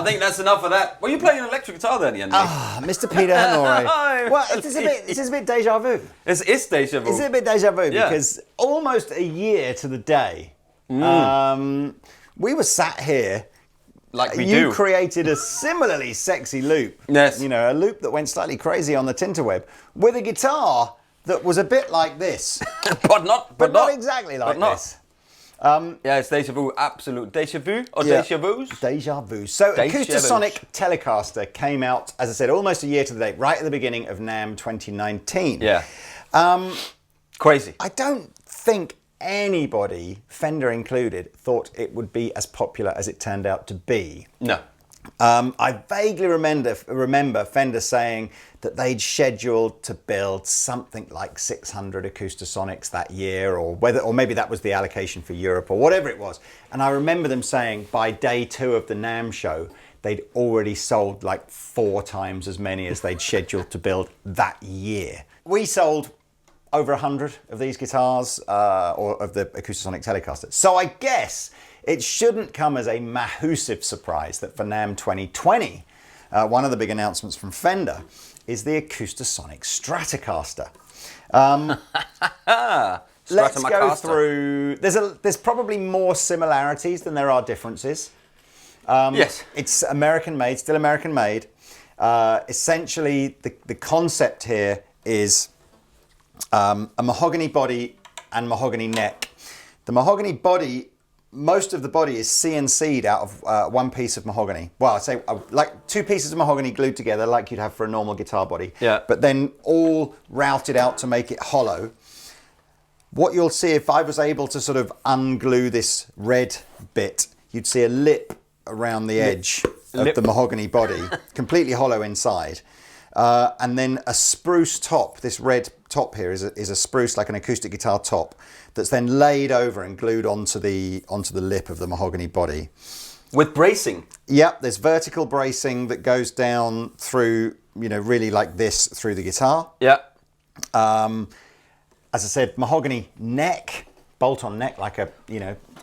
I think that's enough of that. Well, you playing an electric guitar then, Ian? Mr. Peter Hanore. Well, this is a bit deja vu. It's deja vu. It's a bit deja vu because almost a year to the day, we were sat here. Like we you created a similarly sexy loop. Yes. You know, a loop that went slightly crazy on the tinterweb with a guitar that was a bit like this. but not exactly like this. Yeah, it's deja vu, absolute. Deja vu or deja vus? Deja vu. So Acoustasonic Telecaster came out, as I said, almost a year to the date, right at the beginning of Namm 2019. Yeah. Crazy. I don't think anybody, Fender included, thought it would be as popular as it turned out to be. No. I vaguely remember Fender saying that they'd scheduled to build something like 600 Acoustasonics that year, or maybe that was the allocation for Europe or whatever it was. And I remember them saying by day 2 of the Namm show, they'd already sold like 4 times as many as they'd scheduled to build that year. We sold over 100 of these guitars, or of the Acoustasonic Telecaster. So I guess it shouldn't come as a massive surprise that for Namm 2020, one of the big announcements from Fender is the Acoustasonic Stratocaster. Let's go through. There's probably more similarities than there are differences. Yes. It's American made, still American made. Essentially, the concept here is a mahogany body and mahogany neck. The mahogany body, most of the body is CNC'd out of one piece of mahogany. Well, I'd say like 2 pieces of mahogany glued together like you'd have for a normal guitar body. Yeah. But then all routed out to make it hollow. What you'll see if I was able to sort of unglue this red bit, you'd see a lip around the edge of the mahogany body, completely hollow inside. And then a spruce top. This red top here is a spruce, like an acoustic guitar top, that's then laid over and glued onto the lip of the mahogany body. With bracing? Yep, there's vertical bracing that goes down through, really like this through the guitar. Yeah. As I said, mahogany neck, bolt-on neck, like a,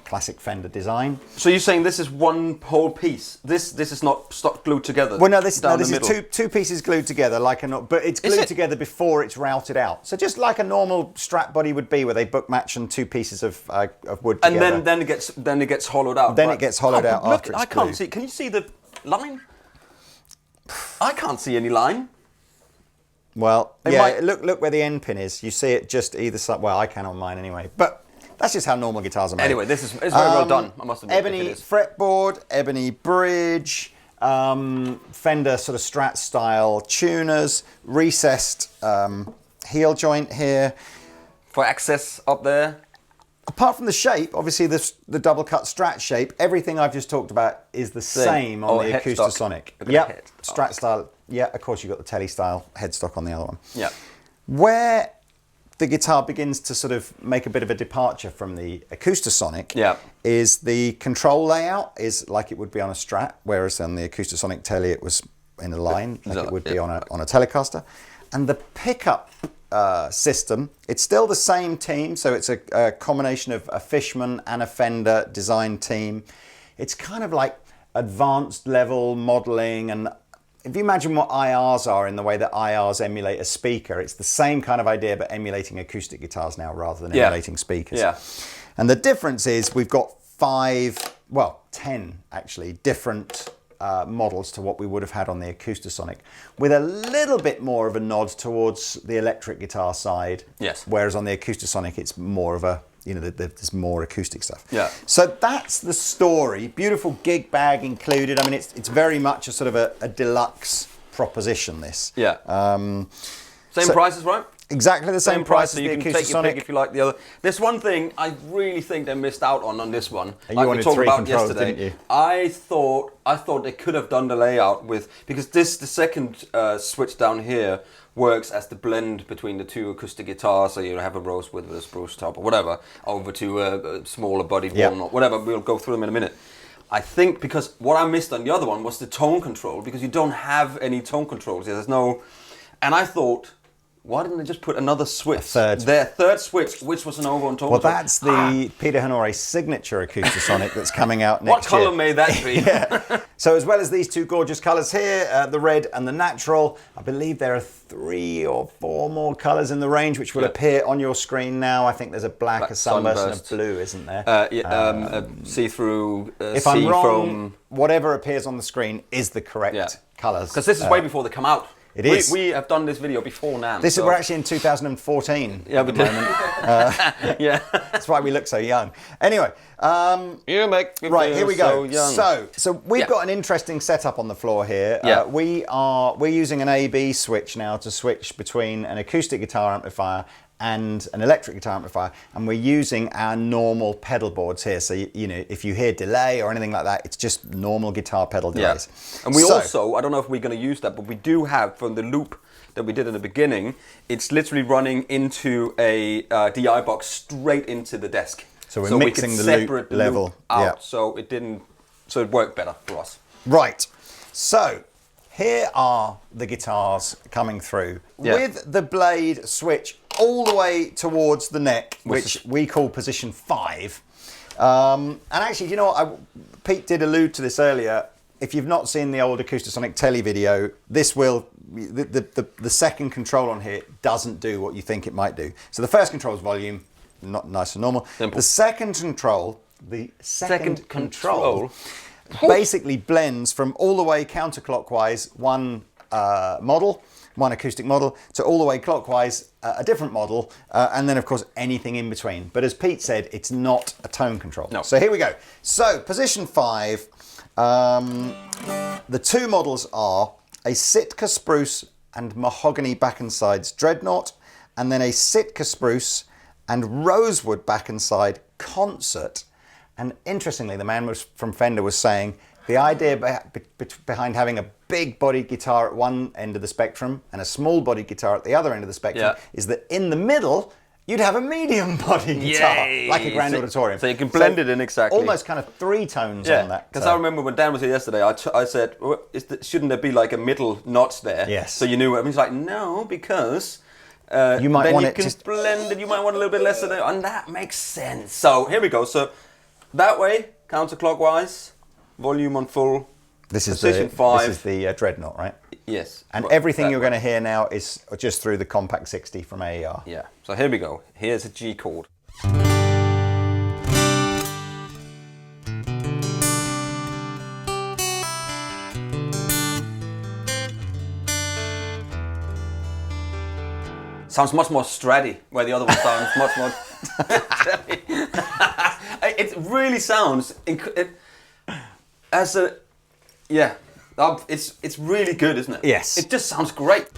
classic Fender design. So you're saying this is one whole piece? This is not stuck glued together? Well, no, this is two pieces glued together, but it's glued together before it's routed out. So just like a normal Strat body would be, where they book match and 2 pieces of wood together. And then it gets hollowed out. Then it gets hollowed out look, after it's I can't glued. see. Can you see the line? I can't see any line. Well, look where the end pin is. You see it just either side. Well, I can on mine anyway, but that's just how normal guitars are made. Anyway, it's very well done, I must admit. Ebony fretboard, ebony bridge, Fender sort of Strat style tuners, recessed heel joint here. For access up there. Apart from the shape, obviously the double cut Strat shape, everything I've just talked about is the same on the Acoustasonic. Yep, Strat style. Yeah, of course you've got the Tele style headstock on the other one. Yeah. Where the guitar begins to sort of make a bit of a departure from the Acoustasonic is the control layout is like it would be on a Strat, whereas on the Acoustasonic Tele it was in a line like it would be on a Telecaster. And the pickup system, it's still the same team, so it's a combination of a Fishman and a Fender design team. It's kind of like advanced level modeling, and if you imagine what IRs are in the way that IRs emulate a speaker, it's the same kind of idea, but emulating acoustic guitars now rather than emulating speakers. Yeah. And the difference is we've got 10 actually, different models to what we would have had on the Acoustasonic, with a little bit more of a nod towards the electric guitar side. Yes. Whereas on the Acoustasonic, it's more of a, there's more acoustic stuff. Yeah. So that's the story. Beautiful gig bag included. I mean, it's very much a sort of a deluxe proposition, this. Yeah. Same prices, right? Exactly the same price as so the you can take your pick if you like the other. There's one thing I really think they missed out on this one. And like you wanted 3 controls, didn't you? I thought they could have done the layout because the second switch down here works as the blend between the 2 acoustic guitars. So you have a rosewood with a spruce top or whatever over to a smaller bodied walnut, whatever. We'll go through them in a minute. I think because what I missed on the other one was the tone control, because you don't have any tone controls. There's no, and I thought why didn't they just put another switch? third. Their third switch, which was an over and total. Well, that's the Peter Honore signature Acoustasonic that's coming out next year. What year. colour may that be? Yeah. So as well as these two gorgeous colours here, the red and the natural, I believe there are 3 or 4 more colours in the range which will appear on your screen now. I think there's a black, a sunburst, and a blue, isn't there? A see-through, if I'm wrong, whatever appears on the screen is the correct colours. Because this is way before they come out. It is. We have done this video before Namm. We're actually in 2014. Yeah, we did. Yeah. That's why we look so young. Anyway, you make me right, feel here we go. so young. So we've got an interesting setup on the floor here. Yeah. We're using an A/B switch now to switch between an acoustic guitar amplifier and an electric guitar amplifier, and we're using our normal pedal boards here. So you know, if you hear delay or anything like that, it's just normal guitar pedal delays. Yeah. And we also, I don't know if we're going to use that, but we do have from the loop that we did in the beginning, it's literally running into a DI box straight into the desk. So we're mixing the loop level out, so it worked better for us. Right. So here are the guitars coming through with the blade switch all the way towards the neck, which we call position 5. And actually, you know what? Pete did allude to this earlier. If you've not seen the old Acoustasonic Tele video, this will the second control on here doesn't do what you think it might do. So the first control is volume, not nice and normal. Simple. The second control basically blends from all the way counterclockwise one acoustic model, to all the way clockwise a different model, and then of course anything in between. But as Pete said, it's not a tone control. No. So here we go. So position 5, the two models are a Sitka Spruce and Mahogany back and sides Dreadnought, and then a Sitka Spruce and Rosewood back and side Concert. And interestingly, the man from Fender was saying the idea behind having a big bodied guitar at one end of the spectrum and a small bodied guitar at the other end of the spectrum is that in the middle you'd have a medium bodied guitar, like a grand auditorium. So you can blend it in exactly. Almost kind of 3 tones on that. Because I remember when Dan was here yesterday, I said, shouldn't there be like a middle notch there? Yes. So you knew it. And he's like, no, because you might want you can blend it, you might want a little bit less of it, and that makes sense. So here we go. So that way, counterclockwise, volume on full. This is position 5. This is the Dreadnought, right? Yes. And everything you're going to hear now is just through the Compact 60 from AER. Yeah. So here we go. Here's a G chord. Sounds much more stratty, where the other one sounds much more. It really sounds it's really good, isn't it? Yes. It just sounds great.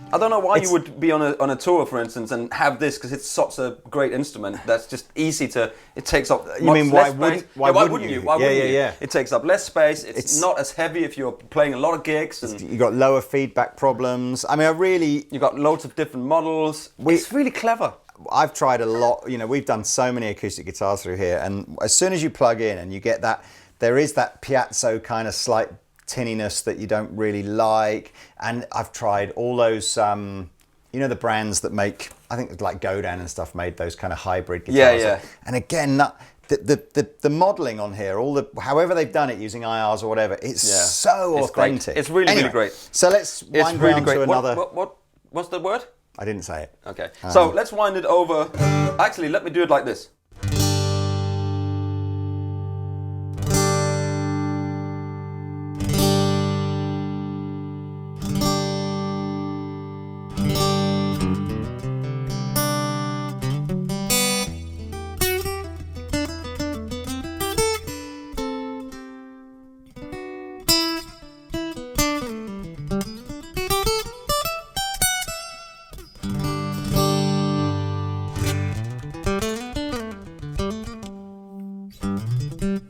I don't know why you would be on a tour, for instance, and have this, because it's such a great instrument that's just easy to. It takes up. You mean why wouldn't space. why wouldn't you? Why wouldn't you? Yeah. It takes up less space. It's not as heavy if you're playing a lot of gigs. And you got lower feedback problems. I mean, you got loads of different models. It's really clever. I've tried a lot. You know, we've done so many acoustic guitars through here, and as soon as you plug in and you get that, there is that piezo kind of slight tinniness that you don't really like. And I've tried all those. You know, the brands that make, I think like Godin and stuff made those kind of hybrid guitars. Yeah. And again, the modelling on here, however they've done it using IRs or whatever, it's so authentic. Great. It's really great. So let's wind round to another. What's the word? I didn't say it. Okay. So let's wind it over. Actually, let me do it like this.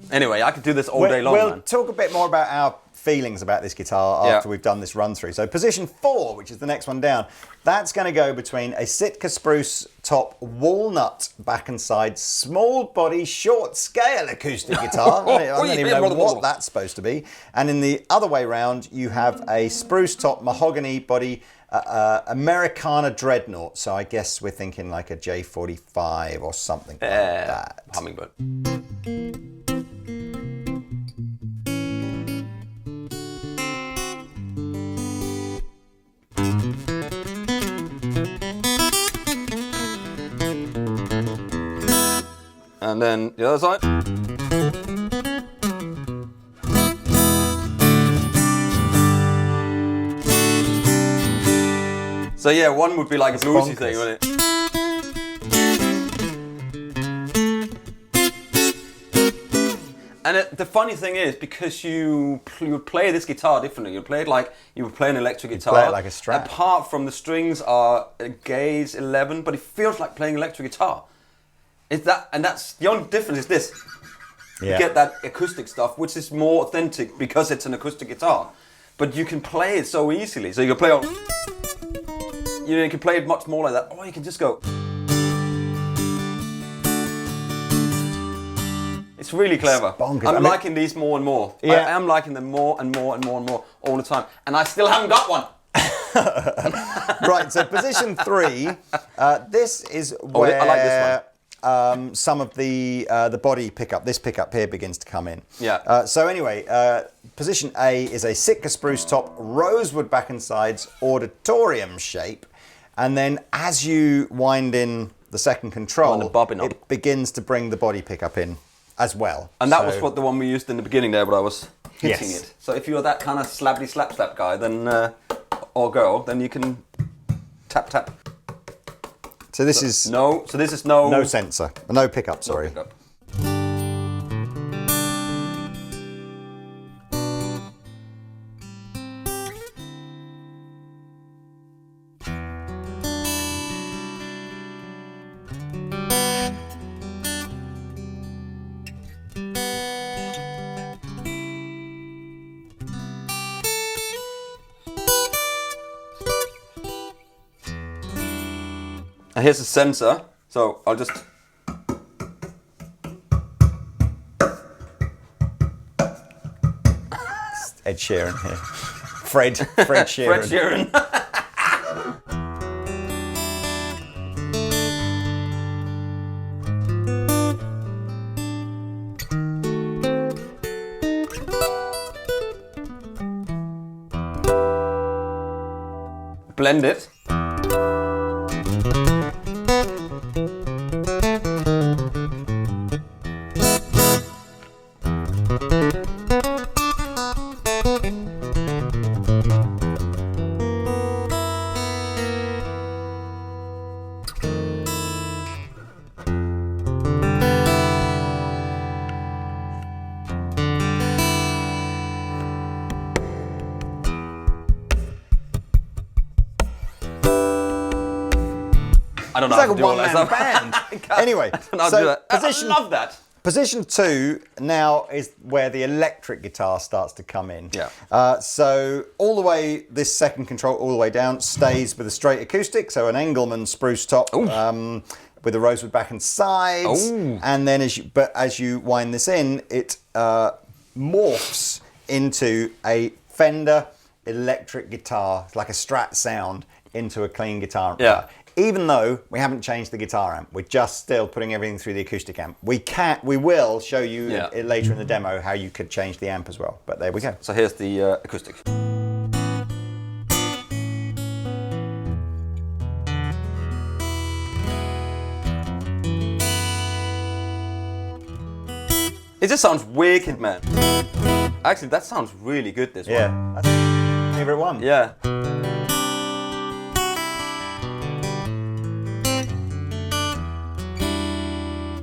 Anyway, I could do this all day long, We'll man. talk a bit more about our feelings about this guitar after we've done this run through. So position 4, which is the next one down, that's going to go between a Sitka spruce top walnut back and side small body short scale acoustic guitar. I don't even know what that's supposed to be. And in the other way round, you have a spruce top mahogany body Americana Dreadnought. So I guess we're thinking like a J45 or something like that. Hummingbird. And then the other side. So yeah, one would be like a bluesy thing, wouldn't it? And the funny thing is, because you would play this guitar differently. You play it like you would play an electric guitar. Play it like a Strat. Apart from the strings are a gauge 11, but it feels like playing electric guitar. It's that, and that's the only difference is this. Yeah. You get that acoustic stuff, which is more authentic because it's an acoustic guitar. But you can play it so easily. So you can play on. You can play it much more like that, or you can just go. It's really clever. I'm liking these more and more. Yeah. I am liking them more and more and more and more all the time. And I still haven't got one. Right, so position 3, this is where I like this one. Some of the body pickup, this pickup here begins to come in. Yeah. So anyway, position A is a Sitka spruce top, rosewood back and sides, auditorium shape. And then as you wind in the second control, it begins to bring the body pickup in as well. And that was what the one we used in the beginning there, but I was hitting it. So if you're that kind of slappy slap guy, then or girl, then you can tap tap. So this is no sensor, no pickup. Sorry. No pickup. And here's a sensor, so I'll just... Ed Sheeran here. Fred Sheeran. Fred Sheeran. Blend it. I don't know. It's like a one-man band. Anyway, so I love that. Position 2 now is where the electric guitar starts to come in. Yeah. So all the way, this second control all the way down stays with a straight acoustic, so an Engelmann spruce top with a rosewood back and sides. Ooh. And then as you wind this in, it morphs into a Fender electric guitar, like a Strat sound, into a clean guitar. Yeah. Even though we haven't changed the guitar amp, we're just still putting everything through the acoustic amp. We will show you later in the demo how you could change the amp as well. But there we go. So here's the acoustic. It just sounds wicked, man. Actually, that sounds really good, this one. Yeah, that's my favorite one. Yeah.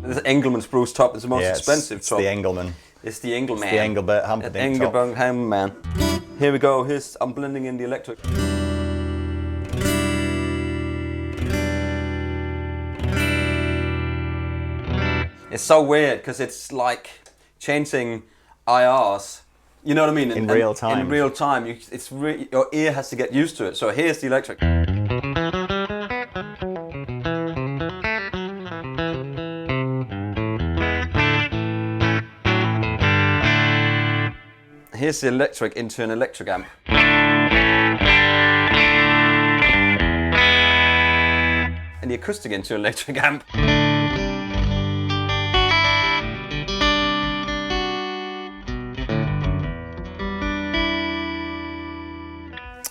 This Engelmann spruce top is the most expensive top. It's the Engelmann. It's the Engelmann. It's the Engelbert Humperdinck top. Engelbert Humperdinck. Here we go. I'm blending in the electric. It's so weird because it's like changing IRs You know what I mean? In real time. In real time, your ear has to get used to it. So here's the electric. Here's the electric into an electric amp. And the acoustic into an electric amp.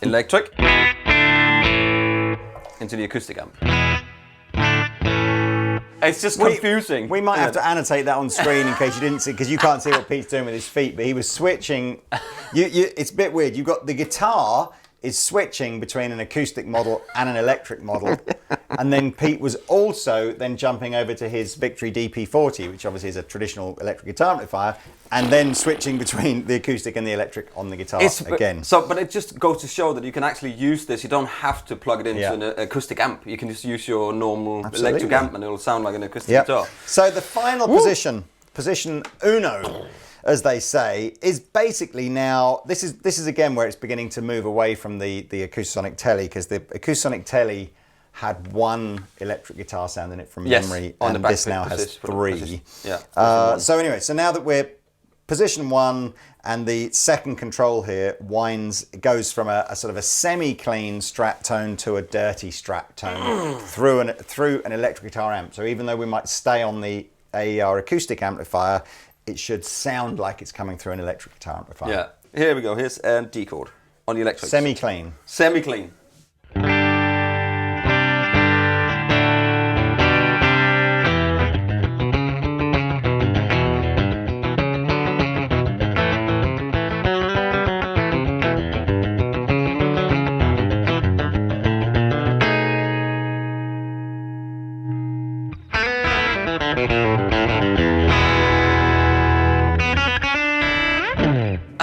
Electric into the acoustic amp. It's just confusing. We might have to annotate that on screen in case you didn't see, because you can't see what Pete's doing with his feet, but he was switching. It's a bit weird. You've got the guitar is switching between an acoustic model and an electric model. And then Pete was also then jumping over to his Victory DP40, which obviously is a traditional electric guitar amplifier, and then switching between the acoustic and the electric on the guitar again. But it just goes to show that you can actually use this. You don't have to plug it into an acoustic amp. You can just use your normal electric amp and it'll sound like an acoustic guitar. So the final position uno, as they say, is basically now, this is again where it's beginning to move away from the Acoustasonic Tele, because the Acoustasonic Tele had one electric guitar sound in it from memory, and this now has three. So anyway, so now that we're position 1, and the second control here goes from a sort of a semi-clean Strat tone to a dirty Strat tone through an electric guitar amp. So even though we might stay on the AER acoustic amplifier, it should sound like it's coming through an electric guitar amplifier. Yeah. Here we go. Here's D chord on the electric. Semi-clean. Semi-clean.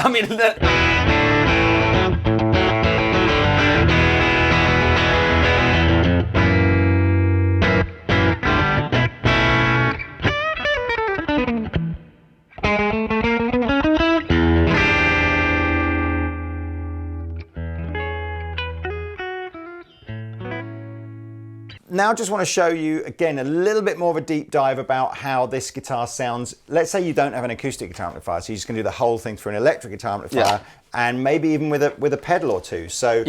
I mean, Now I just want to show you again a little bit more of a deep dive about how this guitar sounds. Let's say you don't have an acoustic guitar amplifier, so you're just going to do the whole thing through an electric guitar amplifier, and maybe even with a pedal or two. So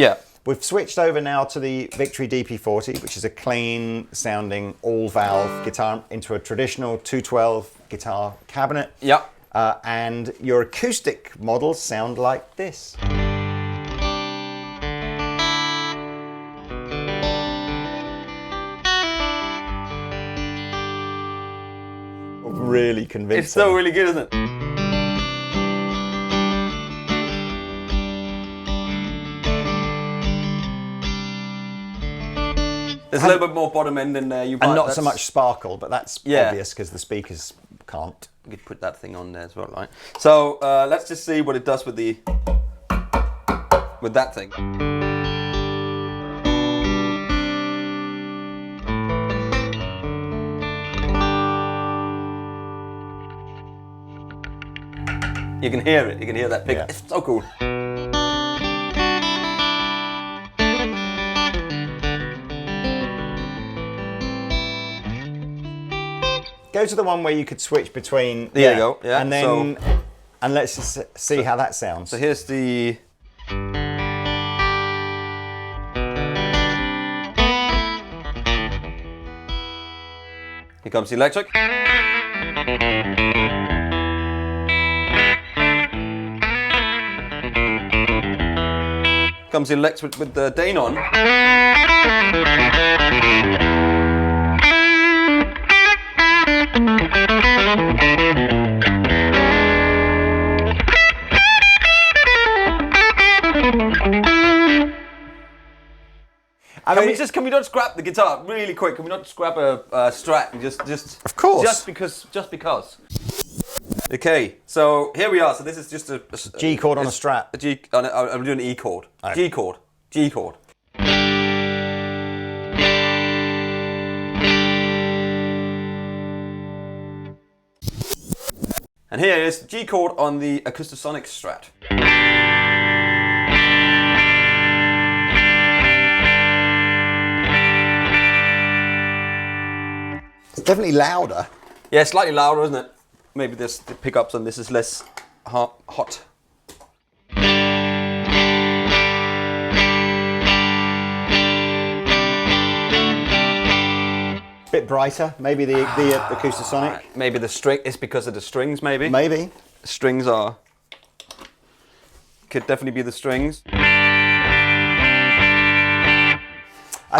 we've switched over now to the Victory DP40, which is a clean sounding all valve guitar, into a traditional 212 guitar cabinet. And your acoustic models sound like this. Really convincing. It's so really good, isn't it? There's a little bit more bottom end in there. And not so much sparkle, but that's obvious because the speakers can't. You could put that thing on there as well, right? So let's just see what it does with that thing. You can hear it. You can hear that pick. It's so cool. Go to the one where you could switch between. There you go. Yeah. And then, and let's just see how that sounds. So here's the. Here comes the electric. Comes the electric with the Dane on. Can we not scrap the guitar really quick? Can we not scrap a Strat and just of course, just because. Okay, so here we are. So this is just a G chord on a Strat. A G. I'm doing an E chord. G chord. G chord. And here is the G chord on the Acoustasonic Strat. It's definitely louder. Yeah, slightly louder, isn't it? Maybe the pickups on this is less hot. Bit brighter, maybe the Acoustasonic. Maybe the string, it's because of the strings, maybe. Maybe. The strings could definitely be the strings. I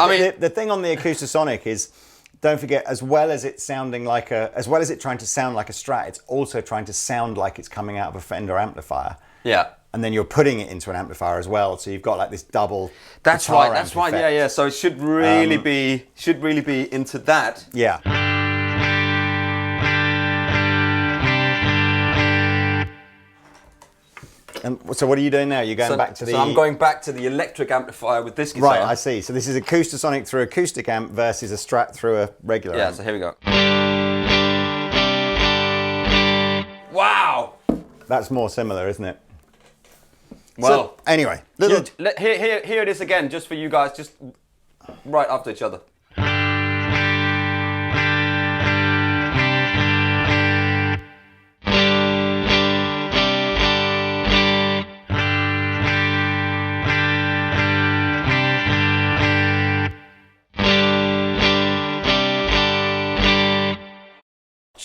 mean, the thing on the Acoustasonic is, don't forget, as well as it trying to sound like a Strat, it's also trying to sound like it's coming out of a Fender amplifier. Yeah. And then you're putting it into an amplifier as well, so you've got like this double. That's right. That's right. Effect. Yeah. So it should really be into that. Yeah. And so what are you doing now? You're going back to the... So I'm going back to the electric amplifier with this guitar. Right, I see. So this is Acoustasonic through acoustic amp versus a Strat through a regular amp. Yeah, so here we go. Wow! That's more similar, isn't it? Well, so, anyway. Here it is again, just for you guys, just right after each other.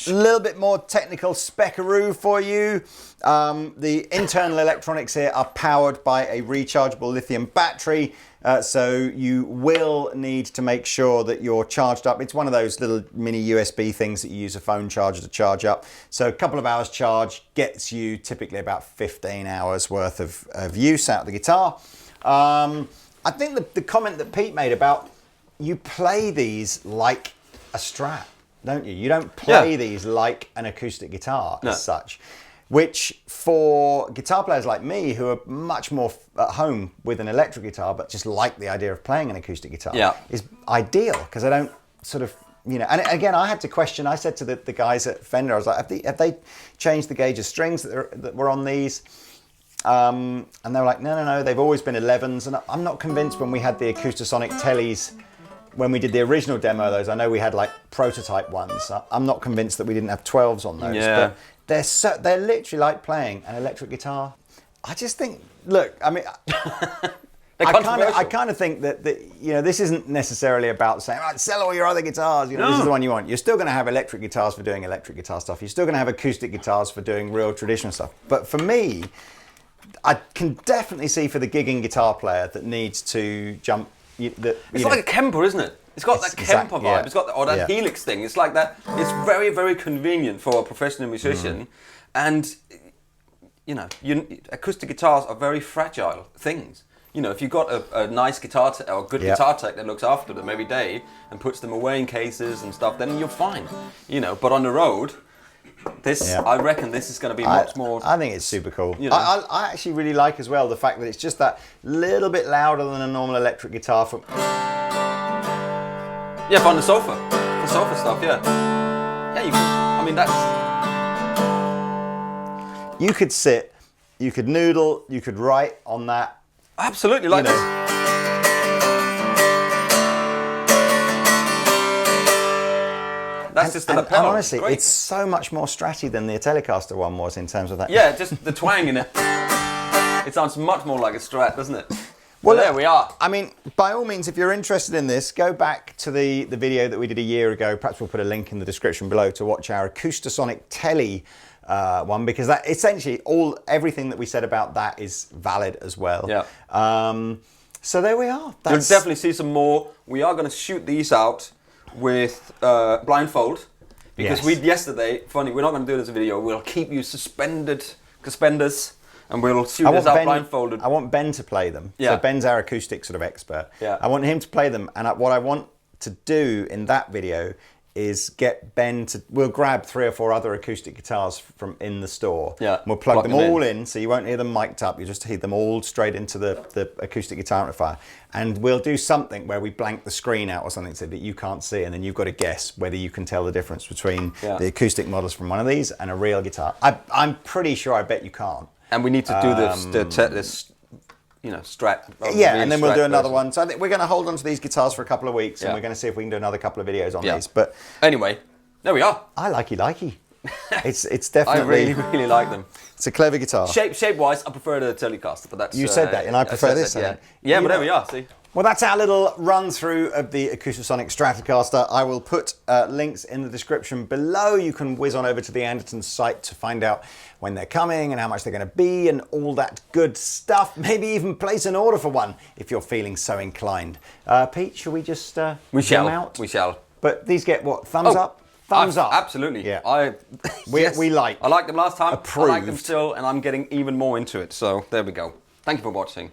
A little bit more technical speckaroo for you. The internal electronics here are powered by a rechargeable lithium battery, so you will need to make sure that you're charged up. It's one of those little mini USB things that you use a phone charger to charge up. So a couple of hours charge gets you typically about 15 hours worth of use out of the guitar. I think the comment that Pete made about you play these like a Strat, don't you? You don't play these like an acoustic guitar as such, which for guitar players like me who are much more at home with an electric guitar but just like the idea of playing an acoustic guitar is ideal, because I don't sort of, you know, and again, I had to question, I said to the guys at Fender, I was like, have they changed the gauge of strings that were on these? And they were like, no, they've always been 11s, and I'm not convinced when we had the Acoustasonic Teles. When we did the original demo of those, I know we had like prototype ones. I'm not convinced that we didn't have 12s on those. Yeah. But they're literally like playing an electric guitar. I just think, look, I mean, I kind of think that you know, this isn't necessarily about saying, right, sell all your other guitars. You know, this is the one you want. You're still going to have electric guitars for doing electric guitar stuff. You're still going to have acoustic guitars for doing real traditional stuff. But for me, I can definitely see for the gigging guitar player that needs to jump. It's like a Kemper, isn't it? It's got that Kemper vibe. It's got that Helix thing. It's like that. It's very, very convenient for a professional musician, and you know, acoustic guitars are very fragile things. You know, if you've got a nice guitar or a good guitar tech that looks after them every day and puts them away in cases and stuff, then you're fine. You know, but on the road, I reckon this is going to be much more... I think it's super cool. You know. I actually really like as well the fact that it's just that little bit louder than a normal electric guitar. Yeah, on the sofa. The sofa stuff, yeah. Yeah, you can, I mean, that's... You could sit, you could noodle, you could write on that. Absolutely, like this. That's just the lapel. And honestly, it's so much more Stratty than the Telecaster one was in terms of that. Yeah, just the twang in it. It sounds much more like a Strat, doesn't it? Well, there we are. I mean, by all means, if you're interested in this, go back to the video that we did a year ago. Perhaps we'll put a link in the description below to watch our Acoustasonic Tele one, because that essentially everything that we said about that is valid as well. Yeah. So there we are. You'll definitely see some more. We are going to shoot these out with blindfold, because yesterday, funny, we're not going to do this video, we'll keep you suspenders, and we'll shoot this out blindfolded. I want Ben to play them. Yeah. So Ben's our acoustic sort of expert. Yeah. I want him to play them, and what I want to do in that video is get Ben to, we'll grab 3 or 4 other acoustic guitars from in the store. Yeah. We'll plug them all in, so you won't hear them mic'd up. You just hear them all straight into the acoustic guitar amplifier. And we'll do something where we blank the screen out or something so that you can't see, and then you've got to guess whether you can tell the difference between the acoustic models from one of these and a real guitar. I'm pretty sure, I bet you can't. And we need to do this you know, Strat. Yeah, and then we'll do another one. So I think we're going to hold on to these guitars for a couple of weeks, and we're going to see if we can do another couple of videos on these. But anyway, there we are. I likey. It's definitely. I really like them. It's a clever guitar. Shape wise, I prefer the Telecaster, but that's you said that, and I prefer this. Yeah, but there we are. See. Well, that's our little run through of the Acoustasonic Stratocaster. I will put links in the description below. You can whiz on over to the Andertons site to find out when they're coming and how much they're going to be and all that good stuff. Maybe even place an order for one if you're feeling so inclined. Pete, shall we just we shall out? We shall. But these get what? Thumbs up? Thumbs up. Absolutely. Yeah. We like. I liked them last time. Approved. I like them still, and I'm getting even more into it. So there we go. Thank you for watching.